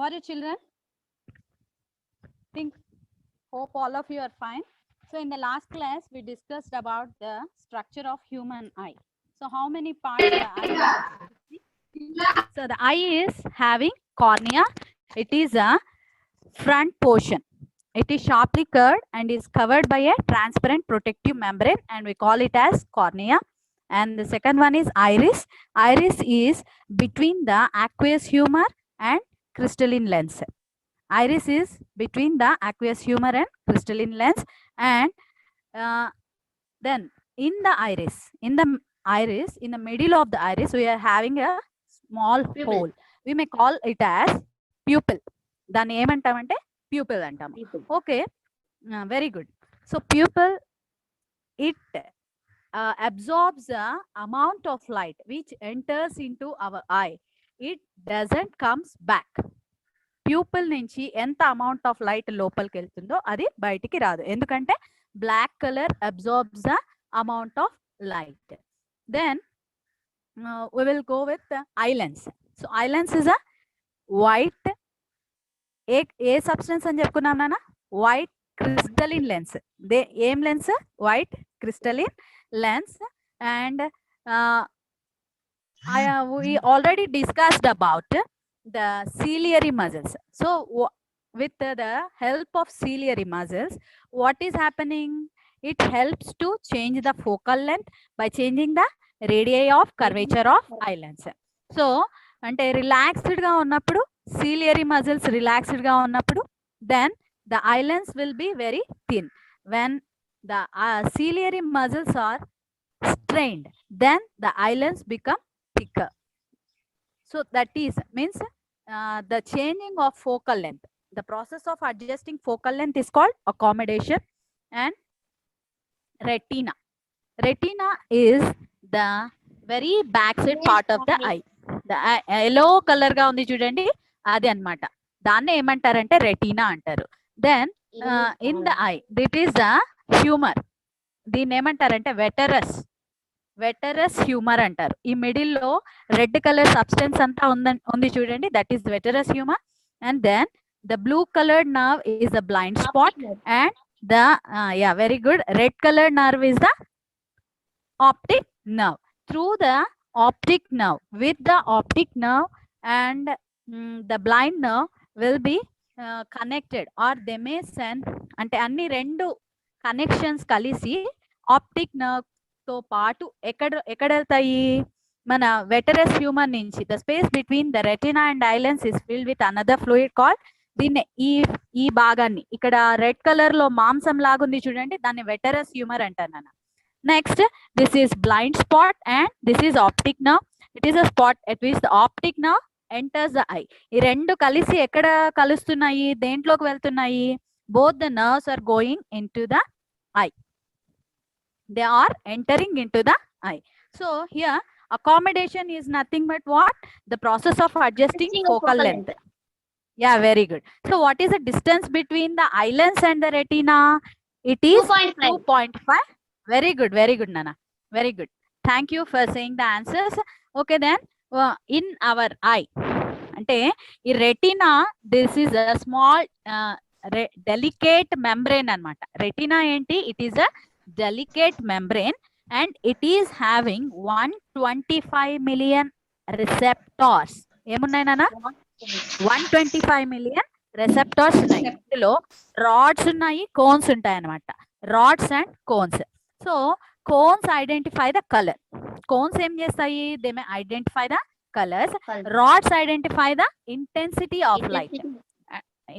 are you, children? Hope all of you are fine. So in the last class, we discussed about the structure of human eye. So how many parts the eye has? So the eye is having cornea. It is a front portion. It is sharply curved and is covered by a transparent protective membrane, and we call it as cornea. And the second one is iris. Iris is between the aqueous humor and crystalline lens. Iris is between the aqueous humor and crystalline lens, and then in the iris, in the middle of the iris, we are having a small hole. We may call it as pupil. దాన్ని ఏమంటామంటే pupil అంటాము. Okay, very good. So pupil, it absorbs the amount of light which enters into our eye. It doesn't comes back. Pupil నుంచి ఎంత amount of light లోపలికి వెళ్తుందో అది బయటికి రాదు, ఎందుకంటే black colour absorbs the amount of light. Then we will go with the eye lens. So eye lens is a white a substance అని చెప్పుకున్నాం నాన్న? White crystalline lens. ఏం lens? White crystalline lens. And we already discussed about the ciliary muscles. So with the help of ciliary muscles, what is happening? It helps to change the focal length by changing the radii of curvature of eye lens. So అంటే relaxed గా ఉన్నప్పుడు, ciliary muscles relaxed గా ఉన్నప్పుడు, then the eye lens will be very thin. When the ciliary muscles are strained, then the eye lens become thicker. So that is means the changing of focal length. The process of adjusting focal length is called accommodation. And retina. Retina is the very backside part of the eye. The yellow color ga undi chudandi, adi annamata. Danne emantarante retina antaru. Then in the eye, that is the humor. Deenni emantarante vitreous humour అంటారు. ఈ middle లో red colour substance అంతా ఉంది చూడండి, that is vitreous humour. And then the blue coloured nerve is the blind spot, and the very good, red coloured nerve is the optic nerve. Through the optic nerve, with the optic nerve and the blind nerve will be connected, or they may send, అంటే అన్ని రెండు connections కలిసి optic nerve తో పాటు ఎక్కడ వెళ్తాయి? మన వెటరస్ humour నుంచి the space between the retina and eye lens is filled with another fluid called, దీన్ని ఈ భాగాన్ని ఇక్కడ రెడ్ కలర్ లో మాంసం లాగుంది చూడండి, దాన్ని వెటరస్ హ్యూమర్ అంటారు నాన్న. Next, this is blind spot and this is optic nerve. It is a spot at which the optic nerve enters the eye. ఈ రెండు కలిసి ఎక్కడ కలుస్తున్నాయి? దేంట్లోకి వెళ్తున్నాయి? Both the nerves are going into the eye. They are entering into the eye. So here accommodation is nothing but what? The process of adjusting focal length. Yeah, very good. So what is the distance between the eye lens and the retina? It is 2.5. Very good Nana, very good. Thank you for saying the answers. Okay, then in our eye, ante ee retina, this is a small delicate membrane anamata. Retina enti? It is a delicate membrane, and it is having 125 million receptors. ఏమున్నాయి నాన్న? 125 million receptors ఉన్నాయి. ఇందులో rods ఉన్నాయి, cones ఉంటాయి అన్నమాట. Rods and cones. So cones identify the colour. Cones ఏం చేస్తాయి? They may identify the colours. Rods identify the intensity of light.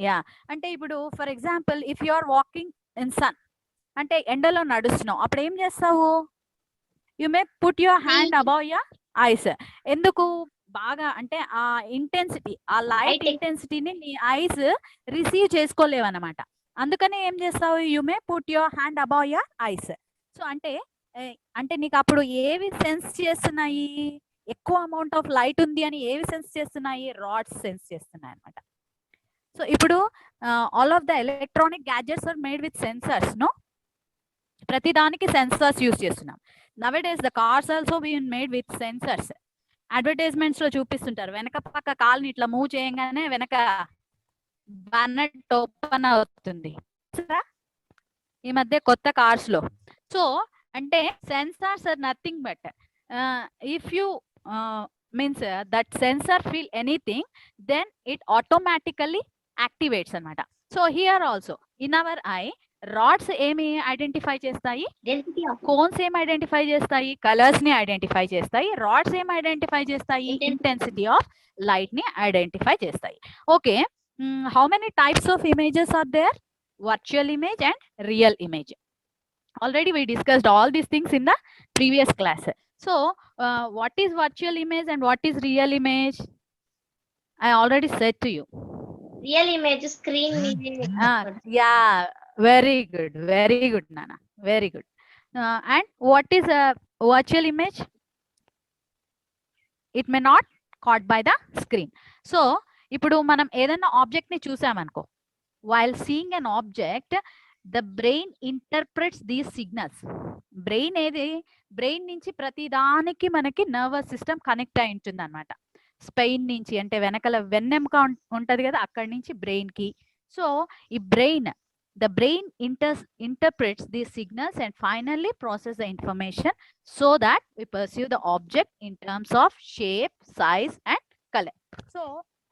Yeah, అంటే ఇప్పుడు for example, if you are walking in sun, అంటే ఎండలో నడుస్తున్నావు, అప్పుడు ఏం చేస్తావు? You may put your hand above your eyes. ఎందుకు? బాగా అంటే ఆ ఇంటెన్సిటీ, ఆ లైట్ ఇంటెన్సిటీని నీ ఐస్ రిసీవ్ చేసుకోలేవు అనమాట. అందుకనే ఏం చేస్తావు? You may put your hand above your ice. So అంటే నీకు అప్పుడు ఏవి సెన్స్ చేస్తున్నాయి? ఎక్కువ అమౌంట్ ఆఫ్ లైట్ ఉంది అని ఏవి సెన్స్ చేస్తున్నాయి? రాడ్స్ సెన్స్ చేస్తున్నాయి అనమాట. సో ఇప్పుడు all of the electronic gadgets are made with sensors, no? ప్రతి దానికి సెన్సర్స్ యూస్ చేస్తున్నాం. Nowadays the cars also been made with sensors. Advertisements లో చూపిస్తుంటారు, వెనక పక్క కాల్ని ఇట్లా మూవ్ చేయగానే వెనక బానెట్ ఓపెన్ అవుతుంది ఈ మధ్య కొత్త కార్స్ లో. సో అంటే sensors are nothing but if you means that sensor feel anything then it automatically activates అనమాట. So here also in our eye rods ఏమి ఐడెంటిఫై చేస్తాయి, కోన్స్ ఏం ఐడెంటిఫై చేస్తాయి, కలర్స్ ని ఐడెంటిఫై చేస్తాయి. రాడ్స్ ఏం ఐడెంటిఫై చేస్తాయి, ఇంటెన్సిటీ ఆఫ్ లైట్ ని ఐడెంటిఫై చేస్తాయి. Okay, how many types of images are there? Virtual image and real image. Already we discussed all these things in the previous class. So what is virtual image and what is real image? I already said to you. Real image screen yeah, very good Nana, very good. And what is a virtual image? It may not caught by the screen. So ఇప్పుడు మనం ఏదైనా object ని చూసామనుకో, while seeing an object the brain interprets these signals. Brain ఏది, brain నుంచి ప్రతి దానికి మనకి nervous system connect అయి ఉంటుంది అనమాట. స్పెయిన్ నుంచి అంటే వెనకల వెన్నెముక ఉంటది కదా, అక్కడి నుంచి బ్రెయిన్ కి. సో ఈ brain, the brain interprets these signals and finally process the information so that we perceive the object in terms of shape, size and color. So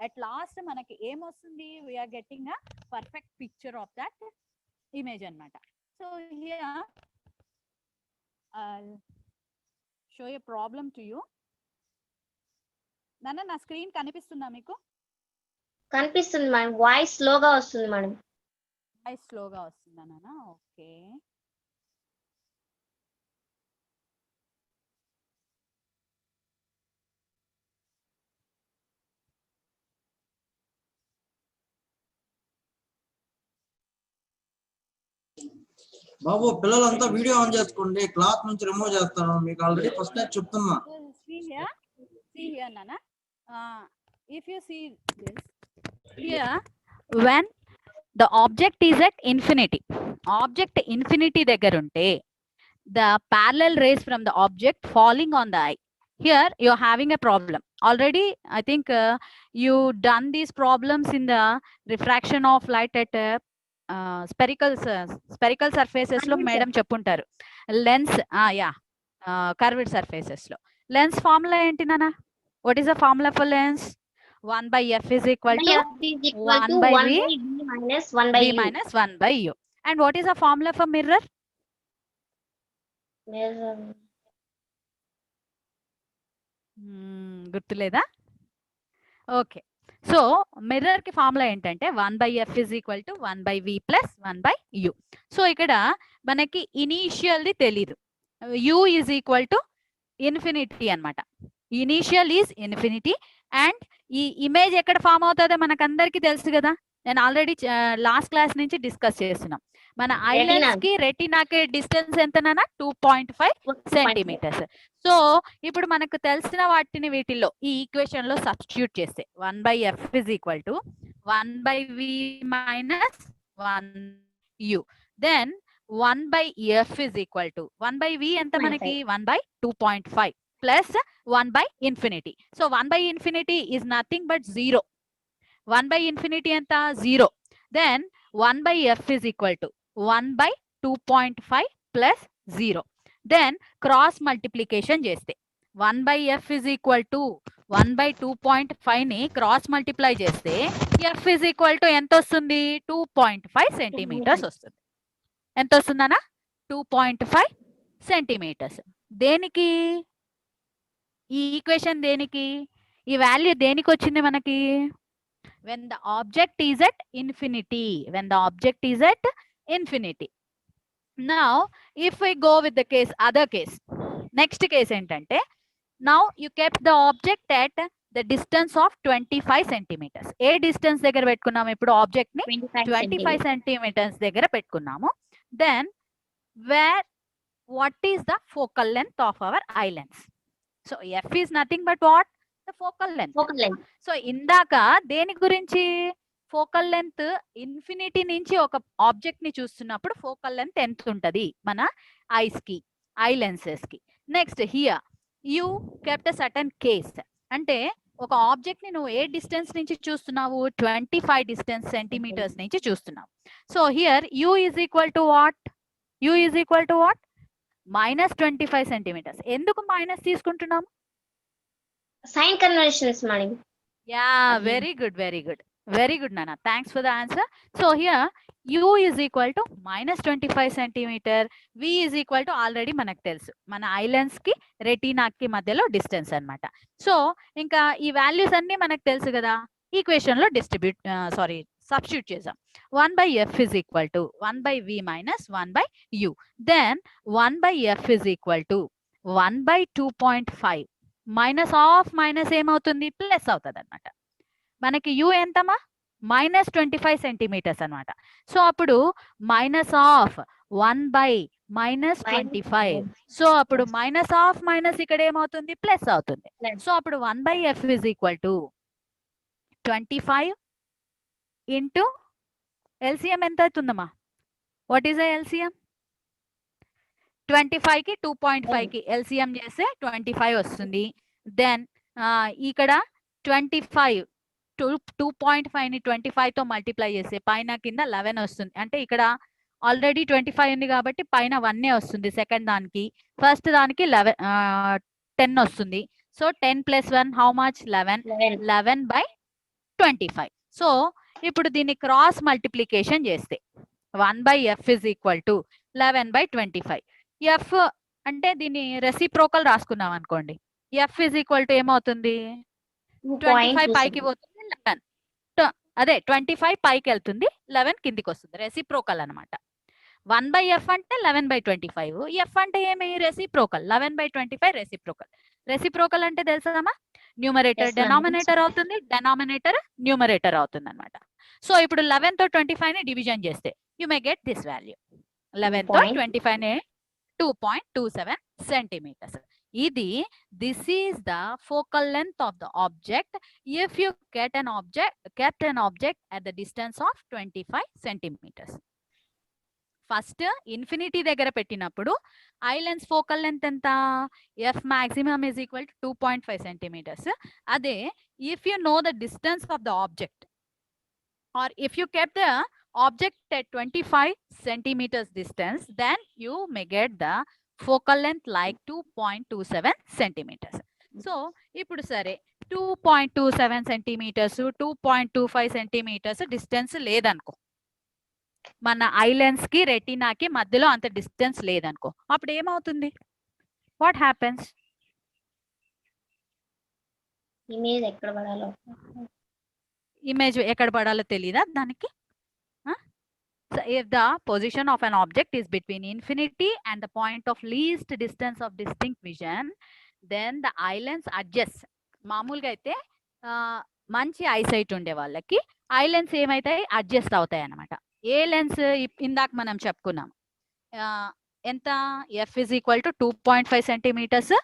at last మనకి ఏమొస్తుంది, we are getting a perfect picture of that image అన్నమాట. So here I'll show a problem to you. నాన్న నా screen కనిపిస్తుందా మీకు? కనిపిస్తుంది madam, voice స్లోగా వస్తుంది మేడం. వాయిస్ స్లోగా వస్తుందా నాన్న? ఓకే, బాబు పిల్లలంతా వీడియో ఆన్ చేసుకోండి, క్లాస్ నుంచి రిమూవ్ చేస్తాను, మీకు ఆల్రెడీ ఫస్ట్ టైం చెప్తున్నా. see here nana, if you see this here, when the object is at infinity, object infinity దగ్గర ఉంటే the parallel rays from the object falling on the eye, here you are having a problem already. I think you done these problems in the refraction of light at spherical surfaces లో madam చెప్పుంటారు. Lens curved surfaces లో lens formula ఏంటి నాన్న? What is the formula for lens? 1/f is equal to 1/v minus 1/u. And what is the formula for mirror? గుర్తులేదా? Okay, so mirror కి formula ఏంటంటే 1/f is equal to 1/v plus 1/u. సో ఇక్కడ మనకి ఇనీషియల్ది తెలీదు, u is equal to infinity అన్నమాట. Initial is infinity. And ఈ ఇమేజ్ ఎక్కడ ఫామ్ అవుతుందో మనకు అందరికి తెలుసు కదా, నేను ఆల్రెడీ లాస్ట్ క్లాస్ నుంచి డిస్కస్ చేస్తున్నాం. మన ఐలెన్స్ కి రెటినాకి డిస్టెన్స్ ఎంతనా? 2.5 సెంటీమీటర్స్. సో ఇప్పుడు మనకు తెలిసిన వాటిని వీటిల్లో ఈ ఈక్వేషన్ లో సబ్స్టిట్యూట్ చేస్తే 1/f is equal to 1/v minus 1u. Then 1/f is equal to 1/v ఎంత మనకి? 1/2.5 plus 1/infinity. So 1/infinity is nothing but 0. 1/infinity ఎంత? 0. Then 1/f is equal to 1/2.5 plus 0. Then cross multiplication చేస్తే 1/f is equal to 1/2.5 ని cross multiply చేస్తే f is equal to ఎంత వస్తుంది? 2.5 centimetres వస్తుంది. ఎంత వస్తుందనా? 2.5 సెంటీమీటర్స్. దేనికి ఈ ఈక్వేషన్? దేనికి ఈ వాల్యూ దేనికి వచ్చింది మనకి? when the object is at infinity. When the object is at infinity. Now if we go with the case, other case, next case ఏంటంటే, now you kept the object at the distance of 25 centimeters. ఏ distance దగ్గర పెట్టుకున్నాము ఇప్పుడు object ని? 25 centimetres దగ్గర పెట్టుకున్నాము. Then where what is the focal length of our eye lens? So f is nothing but what? The focal length. So ఇందాక దేని గురించి? ఫోకల్ లెంత్ ఇన్ఫినిటీ నుంచి ఒక ఆబ్జెక్ట్ ని చూస్తున్నప్పుడు ఫోకల్ లెంత్ ఎంత ఉంటది మన ఐస్ కి, ఐ లెన్సెస్ కి. Next here you kept a certain case, అంటే ఒక ఆబ్జెక్ట్ ని నువ్వు ఏ డిస్టెన్స్ నుంచి చూస్తున్నావు 25 డిస్టెన్స్ సెంటీమీటర్స్ నుంచి చూస్తున్నావు. So here u is equal to what? u is equal to what? -25 centimetres. ఎందుకు మైనస్ తీసుకుంటున్నాము? Sign conventions, madam. Yeah, very good, very good, very good నాన్న. Thanks for the answer. So here u is equal to -25 centimetre, v is equal to already మనకు తెలుసు మన eye lens కి రెటీనాకి మధ్యలో distance అన్నమాట. So ఇంకా ఈ వాల్యూస్ అన్ని మనకు తెలుసు కదా, ఈక్వేషన్ లో సబ్స్టిట్యూట్ చేసాం. 1/f is equal to 1/v minus 1/u. Then 1/f is equal to 1/2.5 minus of minus ఏమవుతుంది? ప్లస్ అవుతుంది అనమాట. మనకి u ఎంతమా? -25 సెంటీమీటర్స్ అనమాట. సో అప్పుడు మైనస్ ఆఫ్ 1/-25. సో అప్పుడు మైనస్ ఆఫ్ మైనస్ ఇక్కడ ఏమవుతుంది? ప్లస్ అవుతుంది. సో అప్పుడు 1/f is equal to 25 into LCM ఎంత అవుతుందమ్మా? What is the LCM? 25 కి 2.5 కి ఎల్సిఎం చేస్తే 25 వస్తుంది. దెన్ ఇక్కడ 25 2.5 ని 25 తో మల్టిప్లై చేస్తే పైన కింద 11 వస్తుంది. అంటే ఇక్కడ ఆల్రెడీ 25 ఉంది కాబట్టి పైన 1 వస్తుంది సెకండ్ దానికి. ఫస్ట్ దానికి 10 వస్తుంది. So 10 + 1 how much? 11. 11/25. సో ఇప్పుడు దీన్ని క్రాస్ మల్టిప్లికేషన్ చేస్తే 1/f is equal to 11/25. f అంటే దీన్ని రెసిప్రోకల్ రాసుకున్నాం అనుకోండి. f is equal to ఏమవుతుంది? 25 పైకి పోతుంది, 11 అదే 25 పైకి వెళ్తుంది, 11 కిందికి వస్తుంది. రెసిప్రోకల్ అనమాట. 1/f అంటే 11/25. f అంటే ఏమి? రెసిప్రోకల్. 11/25 రెసిప్రోకల్. రెసిప్రోకల్ అంటే తెలుసా? న్యూమరేటర్ డెనామినేటర్ అవుతుంది, డెనామినేటర్ న్యూమరేటర్ అవుతుంది అనమాట. సో ఇప్పుడు 11 తో 25 ని డివిజన్ చేస్తే you may get this value. 11 తో 25 ని 2.27 సెంటీమీటర్స్. ఇది this is the focal length of the object if you kept an object at the distance of 25 centimetres. First infinity దగ్గర పెట్టినప్పుడు ఐలెన్స్ ఫోకల్ లెంత్ ఎంత? f maximum is equal to 2.5 centimetres. అదే if you know the distance of the object or if you kept the object at 25 centimeters distance, then you may get the focal length like 2.27 centimeters. So ఇప్పుడు సరే 2.27 centimetres 2.25 centimetres distance లేదనుకో, మన eye lens కి రెటీనాకి మధ్యలో అంత distance లేదనుకో, అప్పుడు ఏమవుతుంది? What happens? ఇమేజ్ ఎక్కడ పడాలో ఇమేజ్ ఎక్కడ పడాలో తెలీదా దానికి? So if the position of an object is between infinity and the point of least distance of distinct vision, then the eye lens adjusts. మామూలుగా అయితే మంచి ఐసైట్ ఉండే వాళ్ళకి ఐ లెన్స్ ఏమైతాయి? అడ్జస్ట్ అవుతాయి అన్నమాట. ఏ లెన్స్ ఇందాక మనం చెప్పుకున్నాం ఎంత? f is equal to 2.5 centimetres,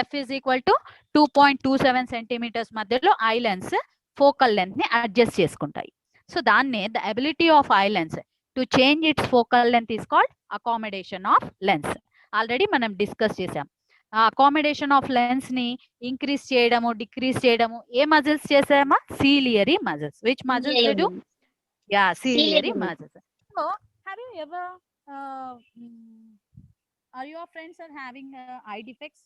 f is equal to 2.27 centimetres మధ్యలో ఐ లెన్స్ ఫోకల్ లెంత్ ని అడ్జస్ట్ చేసుకుంటాయి. సో దాన్నే the ability of eye lens to change its focal length is called accommodation of lens. Already మనం discuss చేసాం. Accommodation of lens ని increase చేయడము, decrease చేయడము ఏ మజిల్స్ చేసామా? Ciliary muscles. Which muscles to do? Yeah, ciliary muscles. So have you ever or your friends are having eye defects?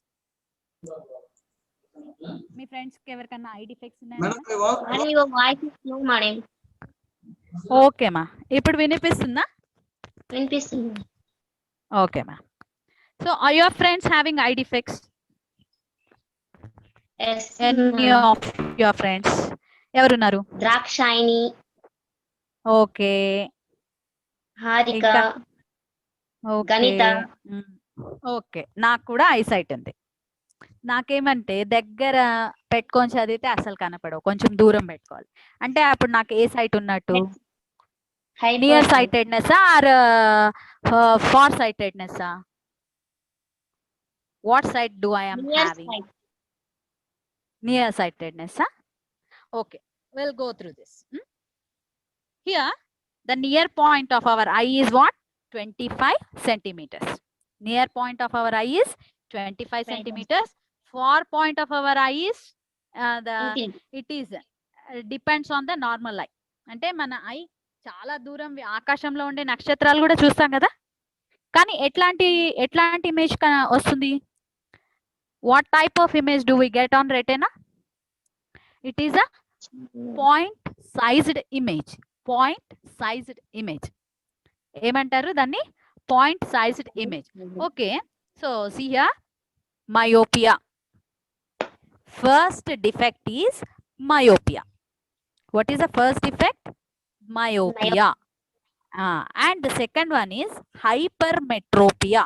మీ friends కి ఎవరికన్నా ఐ డిఫెక్ట్స్ ఉన్నాయా? and your voice is low, madam. Okay మా, ఇప్పుడు వినిపిస్తుందా? వినిపిస్తుంది. Okay మా. So are your friends having eye defects? Yes, any of your friends ఎవరున్నారు? ద్రాక్షాయిని, ఓకే, హారిక, ఇంకా? గణిత. ఓకే, నాకు కూడా ఐసైట్ ఉంది. నాకేమంటే దగ్గర పెట్టుకొని చదివితే అసలు కనపడవు, కొంచెం దూరం పెట్టుకోవాలి. అంటే అప్పుడు నాకు ఏ సైట్ ఉన్నట్టు? Near sightedness or far sightedness? What sight do I am having? Near sightedness. Okay, we'll go through this. Here the near point of our eye is what? 25 centimeters. Near point of our eye is 25 centimeters. Far point of our eye is it is depends on the normal I. అంటే మన I చాలా దూరం ఆకాశంలో ఉండే నక్షత్రాలు కూడా చూస్తాం కదా, కానీ ఎట్లాంటి ఇమేజ్ వస్తుంది? What type of image do we get on retina? It is a point sized image. Point sized image ఏమంటారు దాన్ని? Point sized image. Okay, so see here, myopia. First defect is myopia. What is the first defect? Myopia. And the second one is hypermetropia.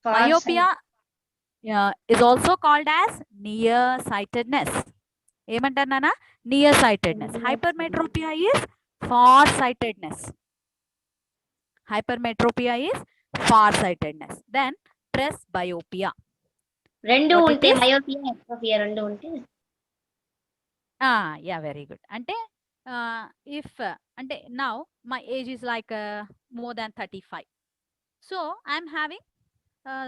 Myopia is also called as nearsightedness. ఏమంటారు నాన్న? Nearsightedness. Hypermetropia is farsightedness. Hypermetropia is farsightedness. Then presbyopia. రెండు What it ఉంటే is? Myopia ఎక్టోపియా రెండు ఉంటే Yeah, very good. Ante if ante now my age is like more than 35, so I'm having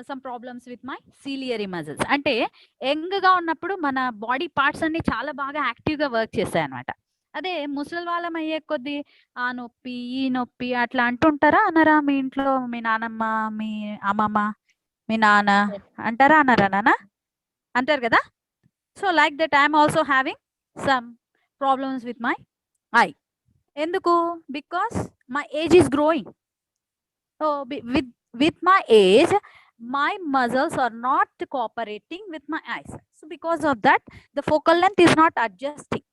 some problems with my ciliary muscles. అంటే young గా ఉన్నప్పుడు మన body parts అన్ని చాలా బాగా యాక్టివ్ గా వర్క్ చేస్తాయి అనమాట. అదే ముసలి వాళ్ళం అయ్యే కొద్దీ ఆ నొప్పి ఈ నొప్పి అట్లా అంటుంటారా అనరా? మీ ఇంట్లో మీ నానమ్మ, మీ అమ్మమ్మ, మీ నాన్న అంటారా అనరా నాన్న? అంటారు కదా. So like that I'm also having some problems with my eye. Enduku? Because my age is growing. So with my age, my muscles are not cooperating with my eyes. So because of that, the focal length is not adjusting.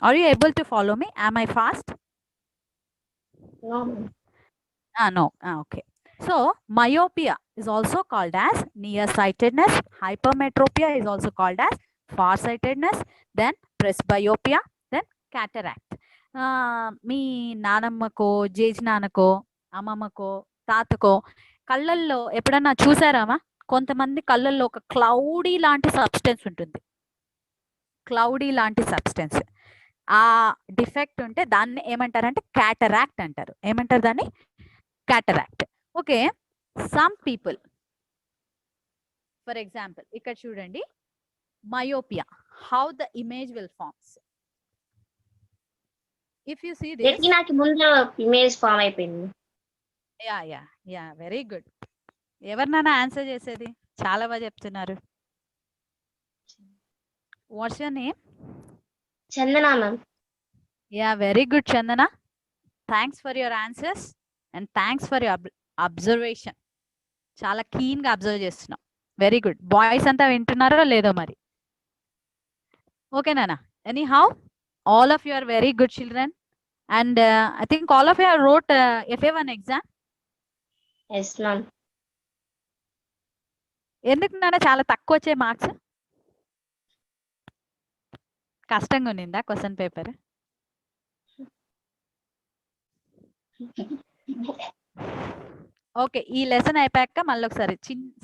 Are you able to follow me? Am I fast? No. Okay. So myopia is also called as nearsightedness. Hypermetropia is also called as farsightedness. Then presbyopia. Then cataract. మీ నానమ్మకో, జేజనానకో, అమ్మమ్మకో, తాతకో కళ్ళల్లో ఎప్పుడన్నా చూసారామా? కొంతమంది కళ్ళల్లో ఒక cloudy లాంటి substance ఉంటుంది. Cloudy లాంటి substance, ఆ defect ఉంటే దాన్ని ఏమంటారంటే క్యాటరాక్ట్ అంటారు. ఏమంటారు దాన్ని? Cataract. Okay, some people, for example ఇక్కడ చూడండి, myopia, how the image will forms. If you see this, రెటీనాకి ముందు ఇమేజ్ ఫామ్ అయిపోయింది. Yeah very good. ఎవరినైనా ఆన్సర్ చేసేది? చాలా బాగా చెప్తున్నారు. What's your name? Chandana ma'am. Yeah very good Chandana. Thanks for your answers and thanks for your observation. చాలా keen గా observe చేస్తున్నాం. Very good. బాయ్స్ అంతా వింటున్నారో లేదో మరి? Okay Nana, anyhow all of you are very good children, and I think all of you have wrote FA1 exam. Yes ma'am. ఎందుకు నాన్న చాలా తక్కువ వచ్చే మార్క్స్? కష్టంగా ఉన్నిందా క్వశ్చన్ పేపర్? ఓకే, ఈ లెసన్ అయిపోయాక మళ్ళీ ఒకసారి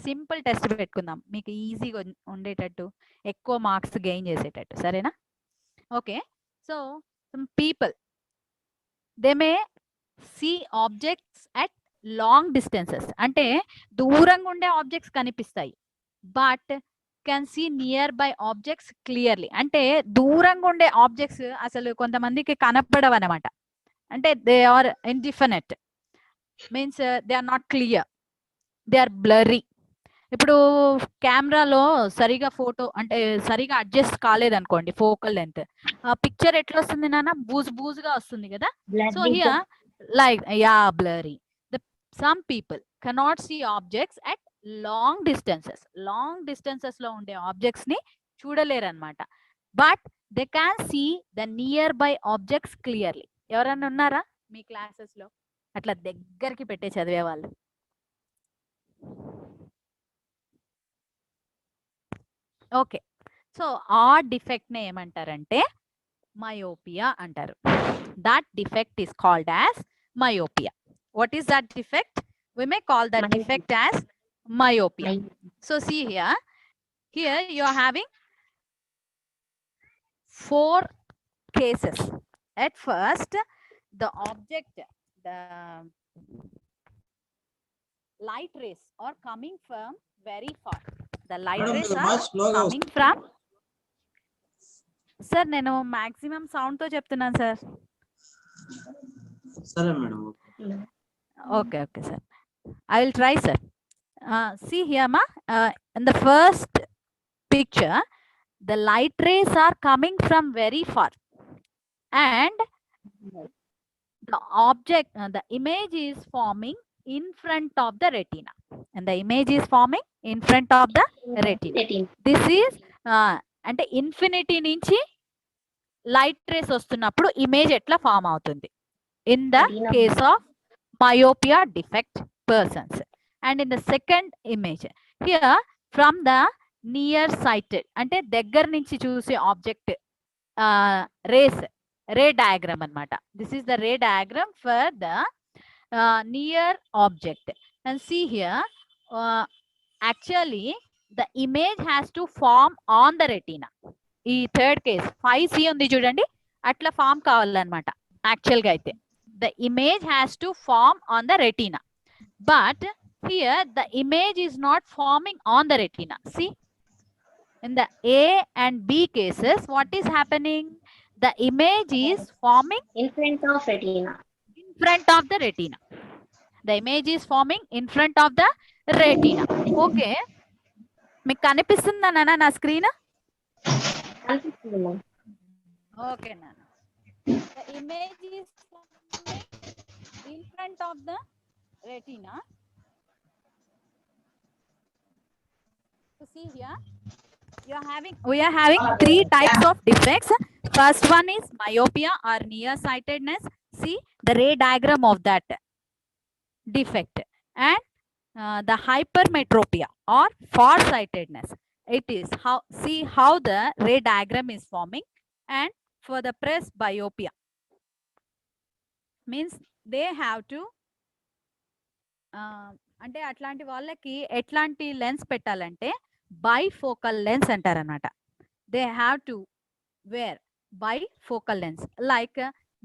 సింపుల్ టెస్ట్ పెట్టుకుందాం, మీకు ఈజీగా ఉండేటట్టు, ఎక్కువ మార్క్స్ గెయిన్ చేసేటట్టు. సరేనా? Okay, so some people, they may see objects at long distances. అంటే దూరంగా ఉండే ఆబ్జెక్ట్స్ కనిపిస్తాయి, but can see nearby objects clearly. అంటే దూరంగా ఉండే ఆబ్జెక్ట్స్ అసలు కొంతమందికి కనపడవు అనమాట. అంటే they are indefinite, means they are not clear, they are blurry. ఇప్పుడు కెమెరాలో సరిగా ఫోటో అంటే సరిగా అడ్జస్ట్ కాలేదనుకోండి ఫోకల్ లెంత్, పిక్చర్ ఎట్లా వస్తుంది నాన్న? బూజుగా వస్తుంది కదా. So here like blurry. Some people cannot see objects at long distances. Long distances లో ఉండే ఆబ్జెక్ట్స్ ని చూడలేరు అనమాట, but they can see the nearby objects clearly. ఎవరైనా ఉన్నారా మీ క్లాసెస్ లో అట్లా దగ్గరికి పెట్టే చదివే వాళ్ళు? ఓకే, సో ఆ డిఫెక్ట్ ని ఏమంటారంటే myopia అంటారు. That defect is called as myopia. What is that defect? We may call that defect as myopia. So see here you are having 4 cases. At first, the object, the light rays are coming from very far. the light madam rays me are voice స్లోగా coming from. Sir నేను maximum sound తో చెప్తున్నాను sir. సరే madam. Okay, sir. I will try, sir. See here, ma. In the first picture, the light rays are coming from very far, and the object, the image is forming in front of the retina, and the image is forming in front of the retina. This is అంటే infinity నుంచి light race వస్తున్నప్పుడు image ఎట్లా form అవుతుంది in the case of myopia defect persons. And in the second image here, from the near sighted అంటే దగ్గర నుంచి చూసే object ray diagram అన్నమాట. This is the ray diagram for the near object. And see here, actually the image has to form on the retina. ఈ third case 5C ఉంది చూడండి, అట్లా form కావాలన్నమాట యాక్చువల్ గా అయితే. The image has to form on the retina, but here the image is not forming on the retina. See, in the A and B cases, what is happening? The image is forming In front of retina. in front of the retina. The image is forming in front of the retina. Okay, మీకు కనిపిస్తుందా నాన్న నా screen? Okay, Nana. The image is forming in front of the retina. So see here, we are having 3 types of defects. First one is myopia or nearsightedness. See the ray diagram of that defect. And the hypermetropia or farsightedness. It is how the ray diagram is forming. And for the presbyopia, means they have to అంటే అట్లాంటి వాళ్ళకి ఎట్లాంటి lens పెట్టాలంటే bifocal lens అంటారనమాట. They have to wear bifocal lens, like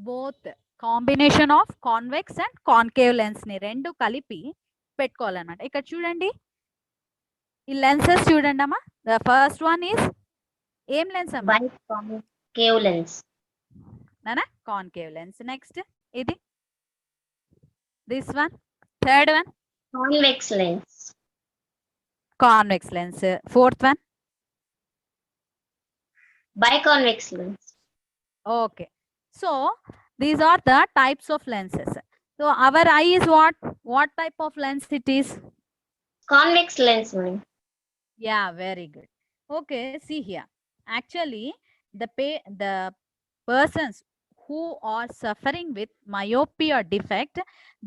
both combination of convex and concave lens ని రెండు కలిపి పెట్టుకోవాలన్నమాట. ఇక్కడ చూడండి ఈ లెన్సెస్ చూడండి అమ్మా. ద ఫస్ట్ వన్ ఈస్ ఏం లెన్స్ అమ్మా? Cave lens. నానా కాన్కేవ్ లెన్స్. నెక్స్ట్ ఇది, this one, third one Convex lens. Convex lens. Fourth one Biconvex lens. okay. So these are the types of lenses. So our eye is what type of lens it is? Convex lens. Yeah, very good. Okay, see here, actually the persons who are suffering with myopia defect,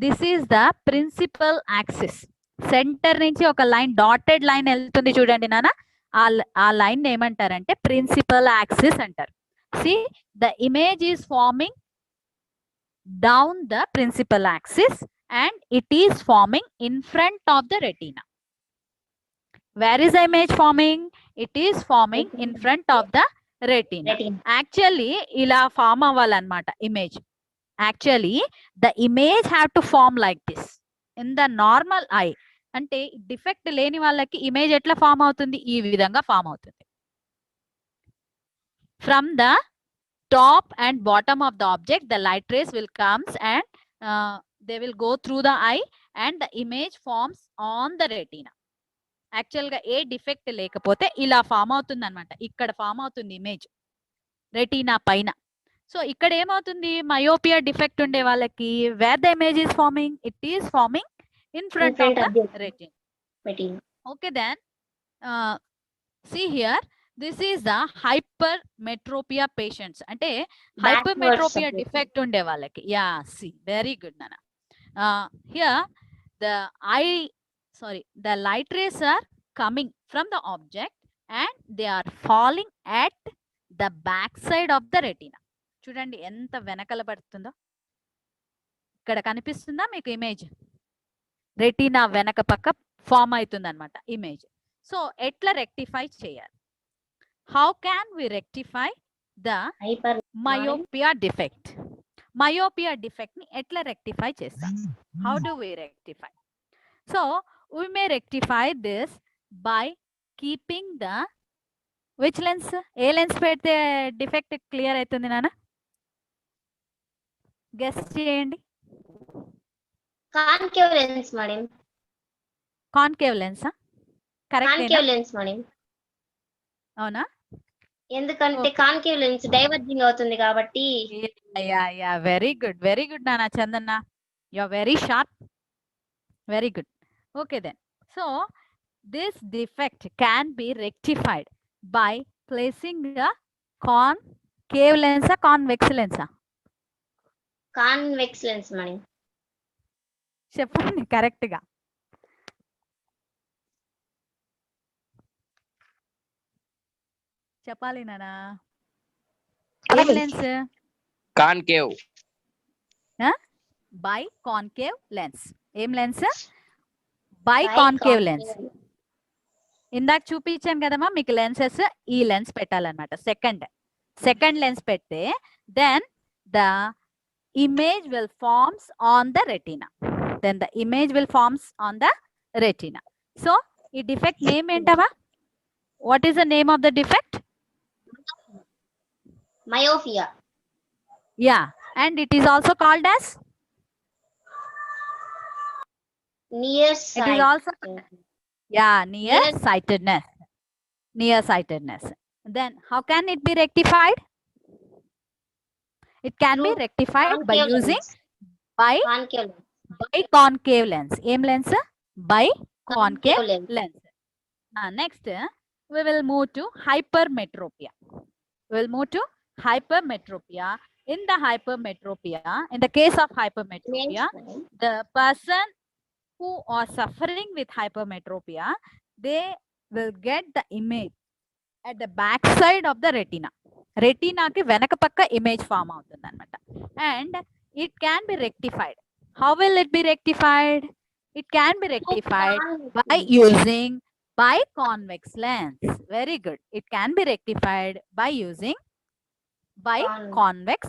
this is the principal axis. Centre నుంచి ఒక line, dotted line వెళ్తుంది చూడండి నాన్న, ఆ line ఏమంటారంటే principal axis అంటారు. See, the image is forming down the principal axis and it is forming in front of the retina. Where is the image forming? It is forming in front of the retina. Actually ila form avvalanamata image. Actually the image have to form like this in the normal eye. అంటే defect లేని వాళ్ళకి image ఎట్లా form అవుతుంది? ఈ విధంగా form అవుతుంది. From the top and bottom of the object, the light rays will comes and they will go through the eye and the image forms on the retina. Actual గా ఏ defect లేకపోతే ఇలా form అవుతుంది అనమాట. ఇక్కడ form అవుతుంది image retina పైన. So ఇక్కడ ఏమవుతుంది? మయోపియా డిఫెక్ట్ ఉండే వాళ్ళకి where the image is forming, it is forming in front of the retina. Okay, then see here, this is the hypermetropia patients. అంటే హైపర్మెట్రోపియా డిఫెక్ట్ ఉండే వాళ్ళకి. యా, సి, వెరీ గుడ్ నాన్న. Here the light rays are coming from the object and they are falling at the back side of the retina. చూడండి ఎంత వెనకల పడుతుందో. ఇక్కడ కనిపిస్తుందా మీకు ఇమేజ్? రెటీనా వెనక పక్క ఫామ్ అవుతుంది అనమాట ఇమేజ్. సో ఎట్లా రెక్టిఫై చేయాలి? How can we rectify the myopia defect? Myopia defect ని ఎట్లా రెక్టిఫై చేస్తాం? How do we rectify? So we may rectify this by keeping the which lens? ఏ లెన్స్ పెడితే డిఫెక్ట్ క్లియర్ అవుతుంది నాన్న? గెస్ చేయండి. Concave lens madam. కాన్కేవ్ లెన్సా? Correct concave lens madam. అవునా? ఎందుకంటే Okay. కాన్కేవ్ లెన్స్ డైవర్జింగ్ అవుతుంది కాబట్టి. యా వెరీ గుడ్ నాన్న Chandanna, you are very sharp, very good. Okay then, so this defect can be rectified by placing the concave లెన్సా convex లెన్సా? Convex lens madam. చెప్పండి correct గా. చెప్పాలి నానా. ఏం lens? Concave. By concave lens. ఏం lens? By concave lens. ఇందాక చూపించాను కదమ్మా మీకు లెన్సెస్. ఈ లెన్స్ పెట్టాలన్నమాట. సెకండ్ లెన్స్ పెడితే then the image will forms on the retina. Then the image will forms on the retina. So ఈ defect name ఏంటవా? What is the name of the defect? Myopia. Yeah, and it is also called as? Nearsight. It is also, yeah, nearsightedness. Then how can it be rectified? It can be rectified by Concave using lens. by Concave lens. concave lens. Em lens? By concave lens. lens. Next, we will move to hypermetropia. We will move to hypermetropia. In the hypermetropia, in the case of hypermetropia, the person who are suffering with hypermetropia, they will get the image at the back side of the retina. Retina ki venaka pakka image form avutundi annamata. And it can be rectified. How will it be rectified? It can be rectified by using biconvex lens. Very good. It can be rectified by using biconvex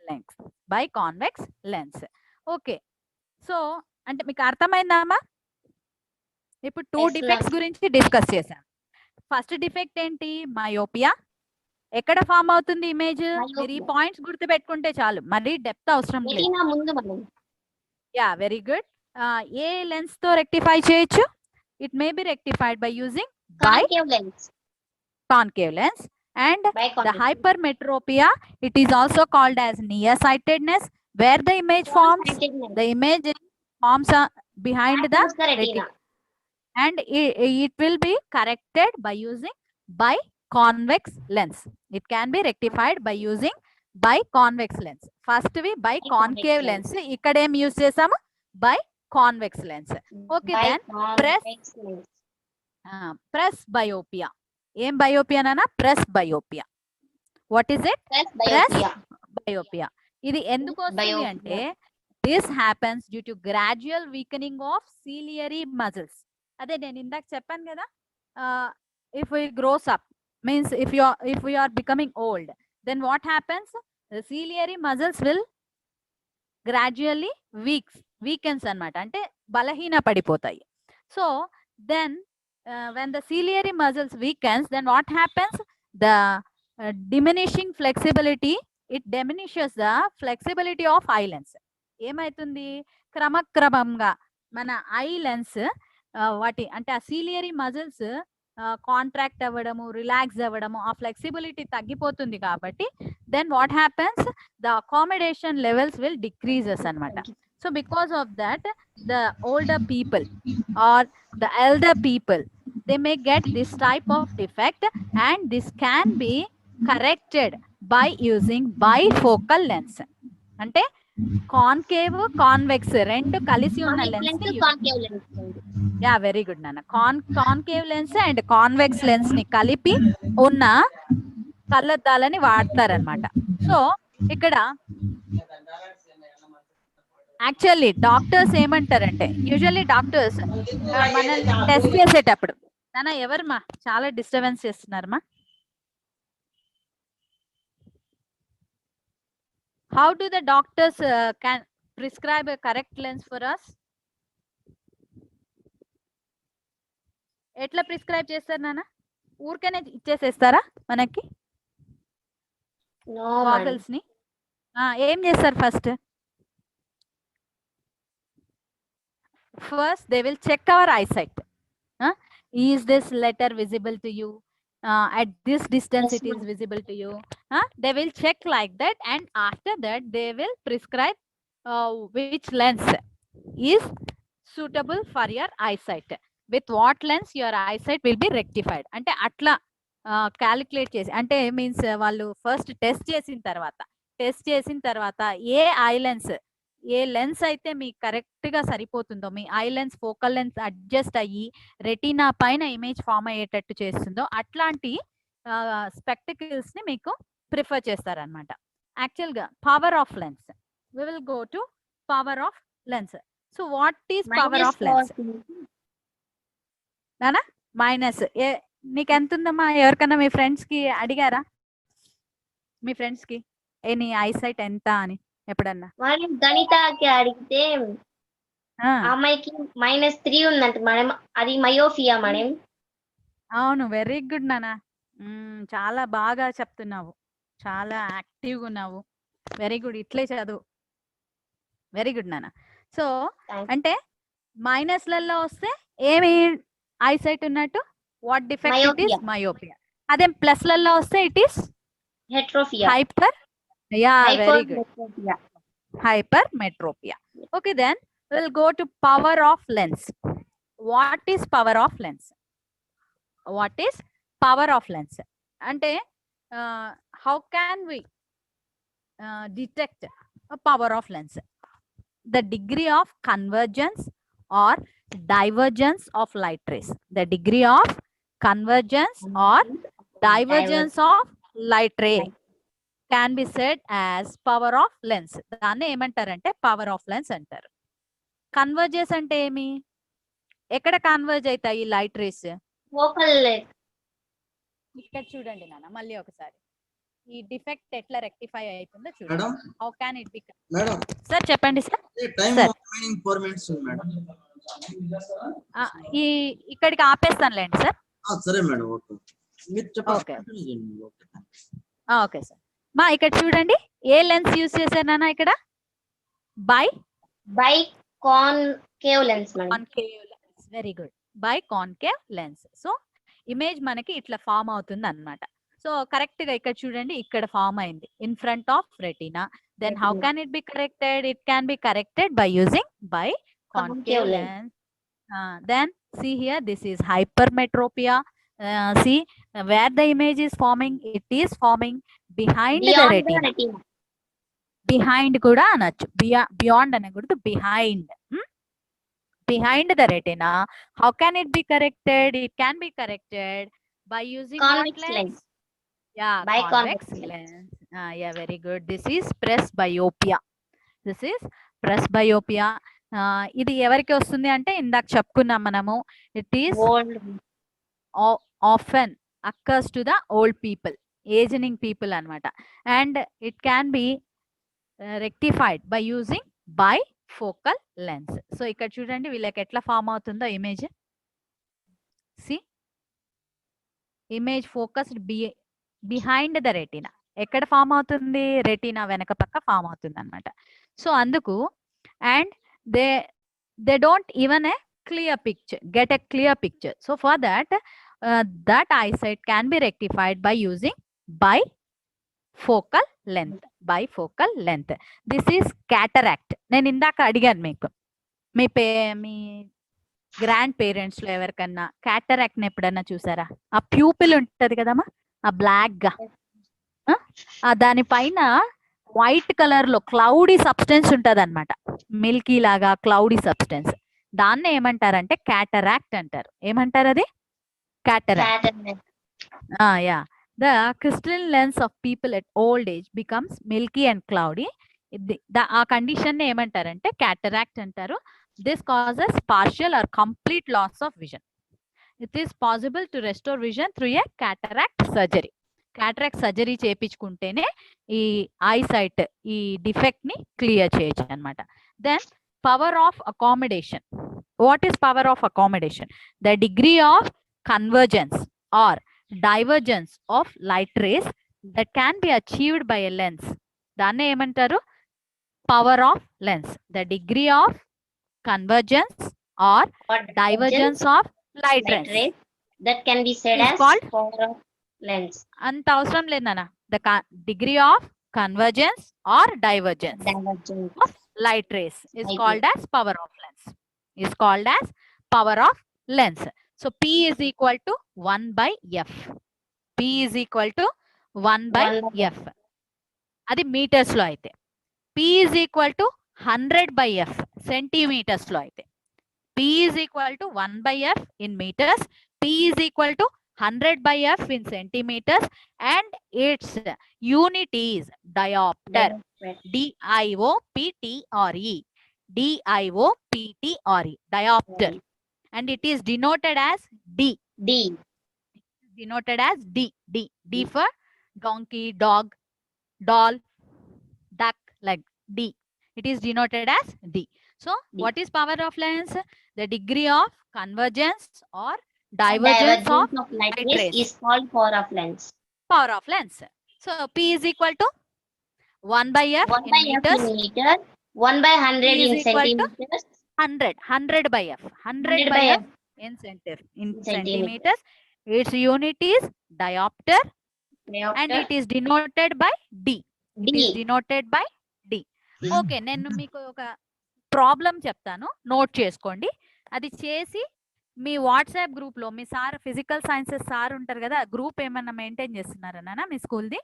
lens. Biconvex lens. Okay. So, అంటే మీకు అర్థమైందామా? ఇప్పుడు 2 Yes, defects ma'am. గురించి discuss చేశాం. First defect ఏంటి? Myopia. ఎక్కడ form అవుతుంది image? మీరు ఈ పాయింట్స్ గుర్తు పెట్టుకుంటే చాలు, మరి డెప్త్ అవసరం లేదు. రెటీనా ముందు మనం. Yeah very good. ఏ లెన్స్ తో రెక్టిఫై చేయొచ్చు? It may be rectified by using concave lens. concave lens. And the hypermetropia, it is also called as nearsightedness, where the image forms, the image forms behind the retina, and it will be corrected by using biconvex lens. It can be rectified by using biconvex lens. First we biconcave lens, ikkada em use chesamu? Biconvex lens. Okay, then presbyopia. ఏం బయోపియా నానా? Presbyopia. What is it? Presbyopia. ఇది ఎందుకు వస్తుంది అంటే this happens due to gradual weakening of ciliary muscles. అదే నేను ఇందాక చెప్పాను కదా, if we grows up means if we are becoming old, then what happens? The ciliary muscles will gradually weakens అన్నమాట, అంటే బలహీన పడిపోతాయి. So then when the ciliary muscles weakens, then what happens? The diminishing flexibility, it diminishes the flexibility of eye lens. ఏమైతుంది? క్రమక్రమంగా మన eye lens వాటి అంటే ఆ ciliary muscles కాంట్రాక్ట్ అవ్వడము, రిలాక్స్ అవ్వడము, ఆ ఫ్లెక్సిబిలిటీ తగ్గిపోతుంది కాబట్టి then what happens? The accommodation levels will decreases అన్నమాట. So because of that, the older people or the elder people, they may get this type of defect, and this can be corrected by using bifocal lens. అంటే concave convex రెండు కలిసి ఉన్న లెన్స్. Yeah very good నాన్న. Concave lens and convex lens ని కలిపి ఉన్న కళ్ళద్దాలని వాడతారనమాట. సో ఇక్కడ యాక్చువల్లీ డాక్టర్స్ ఏమంటారంటే, యూజువల్లీ డాక్టర్స్ మనల్ని టెస్ట్ చేసేటప్పుడు, నాన్న ఎవరమ్మా చాలా డిస్టర్బెన్స్ చేస్తున్నారమ్మా? How do the doctors can prescribe a correct lens for us? ఎట్లా ప్రిస్క్రైబ్ చేస్తారు నాన్న? ఊరికనే ఇచ్చేసేస్తారా మనకి No, madam. గాగల్స్ ని? ఏం చేస్తారు first? First they will check our eyesight. Is this letter visible to you? At this distance Yes, it is ma'am. visible to you. They will check like that, and after that they will prescribe which lens is suitable for your eyesight. With what lens your eyesight will be rectified. అంటే అట్లా calculate చేసి, అంటే means వాళ్ళు first test చేసిన తర్వాత A eye lens, ఏ lens అయితే మీకు కరెక్ట్ గా సరిపోతుందో, me I lens focal lens adjust అయ్యి రెటీనా పైన ఇమేజ్ ఫామ్ అయ్యేటట్టు చేస్తుందో అట్లాంటి స్పెక్టికల్స్ ని మీకు ప్రిఫర్ చేస్తారనమాట. యాక్చువల్ గా power of lens, we will go to power of lens. So what is power of lens? నానా మైనస్ నీకు ఎంత ఉందమ్మా? ఎవరికన్నా మీ ఫ్రెండ్స్ కి అడిగారా? మీ ఫ్రెండ్స్ కి నీ ఐసైట్ ఎంత అని ఎప్పుడన్నా? మరి గణితకి అడిగితే అమ్మాయికి -3 ఉందంట మేడం. అది మయోఫియా మేడం. అవును, వెరీ గుడ్ నానా. చాలా బాగా చెప్తున్నావు, చాలా యాక్టివ్గా ఉన్నావు. వెరీ గుడ్, ఇట్లే చదువు. వెరీ గుడ్ నానా. సో అంటే మైనస్లలో వస్తే ఏమి ఐసైట్ ఉన్నట్టు? What defect? It is myopia. అదే ప్లస్లలో వస్తే it is heterophoria. Hyper, yeah very good, hypermetropia. Okay, then we'll go to power of lens. What is power of lens? What is power of lens? Ante how can we detect a power of lens? The degree of convergence or divergence of light rays. The degree of convergence or divergence of light ray can be said as power of lens. దాన్ని ఏమంటారంటే power of lens అంటారు. Converges అంటే ఏమి? ఎక్కడ converge అవుతాయి light race? ఇక్కడ చూడండి నాన్న, మళ్ళీ ఒకసారి ఈ డిఫెక్ట్ ఎట్లా రెక్టిఫై అవుతుందో చూడండి. How can it be? Madam sir చెప్పండి sir. Time sir remaining 4 minutes ఉంది మేడం. ఈ ఇక్కడికి ఆపేస్తానులేండి సార్. సరే మేడం, ఓకే. మీరు ఓకే చెప్పండి. Okay sir. మా ఇక్కడ చూడండి, ఏ లెన్స్ యూజ్ చేశారు నాన్న ఇక్కడ? By concave lens madam. Concave lens. Very good, by concave lens. So image మనకి ఇట్లా ఫామ్ అవుతుంది అన్నమాట. సో కరెక్ట్ గా ఇక్కడ చూడండి, ఇక్కడ ఫామ్ అయింది in front of retina. Then how can it be corrected? It can be corrected by using by concave lens. Then see here, this is hypermetropia. See where the image is forming, it is forming behind the retina. Behind kuda anachu, beyond anaguddu, behind. Behind the retina. How can it be corrected? It can be corrected by using Convex what lens? lens. Yeah, By convex convex lens. Yeah, very good. This is presbyopia. This is presbyopia. ఇది ఎవరికి వస్తుంది అంటే ఇందాక చెప్పుకున్నాం మనము, it is often occurs to the old people, aging people అన్నమాట. And it can be rectified by using bifocal lens. So ఇక్కడ చూడండి వీళ్ళకి ఎట్లా ఫామ్ అవుతుందో image. See image focused behind the retina. ఎక్కడ ఫామ్ అవుతుంది? రెటీనా వెనక పక్క ఫామ్ అవుతుంది అన్నమాట. సో అందుకు and they don't even get a clear picture. So for that that eyesight can be rectified by using bifocal length. This is cataract. నేను ఇందాక అడిగాను మీకు, మీ గ్రాండ్ పేరెంట్స్ లో ఎవరికన్నా క్యాటరాక్ట్ ని ఎప్పుడన్నా చూసారా? ఆ ప్యూపిల్ ఉంటది కదమ్మా, ఆ బ్లాక్ గా, దానిపైన వైట్ కలర్ లో క్లౌడీ సబ్స్టెన్స్ ఉంటది అనమాట, మిల్కీ లాగా క్లౌడీ సబ్స్టెన్స్. దాన్ని ఏమంటారంటే క్యాటరాక్ట్ అంటారు. ఏమంటారు అది? Cataract. Yeah, the crystal lens of people at old age becomes milky and cloudy. ఆ కండిషన్ ని ఏమంటారంటే క్యాటరాక్ట్ అంటారు. This causes partial or complete loss of vision. It is possible to restore vision through a cataract surgery. Cataract surgery చేయించుకుంటేనే ఈ eyesight ఈ defect ని clear చేయొచ్చు అన్నమాట. Then power of accommodation. What is power of accommodation? The degree of convergence or divergence of light rays that can be achieved by a lens. దాన్నే ఏమంటారు? Power of lens. The degree of convergence or or divergence of light light rays. rays that can be said Is as called power of lens. అంత అవసరం లేదన్న. The degree of convergence or divergence Divergence. of light rays is Light called as power of lens. Is called as power of lens. So P is equal to 1 by F. P is equal to 1 by 1 by F. అది metres లో అయితే. P is equal to 100 by F centimeters లో అయితే. P is equal to 1 by F in meters. P is equal to 100 by F in centimeters, and its unit is diopter. D-I-O-P-T-R-E. D-I-O-P-T-R-E. Diopter. And it is denoted as D. D. Denoted as D. D. D for donkey, dog, doll, duck, like D. It is denoted as D. So, D. what is power of lens? The degree of convergence or divergence of light light rays rays. is called power of lens. power of lens. So, P is equal to 1 by F 1 in by F meters, in meter, 1 by 100 P is in equal to centimeters, 100 by F, 100 by F in centimeters. Its unit is diopter, and diopter, it is denoted by D. It is D. denoted by D. Okay, నేను మీకు ఒక problem చెప్తాను, note చేసుకోండి. అది చేసి మీ WhatsApp group లో, మీ sir physical sciences sir ఉంటారు కదా, గ్రూప్ ఏమన్నా మెయింటైన్ చేస్తున్నారన్నా మీ స్కూల్ది?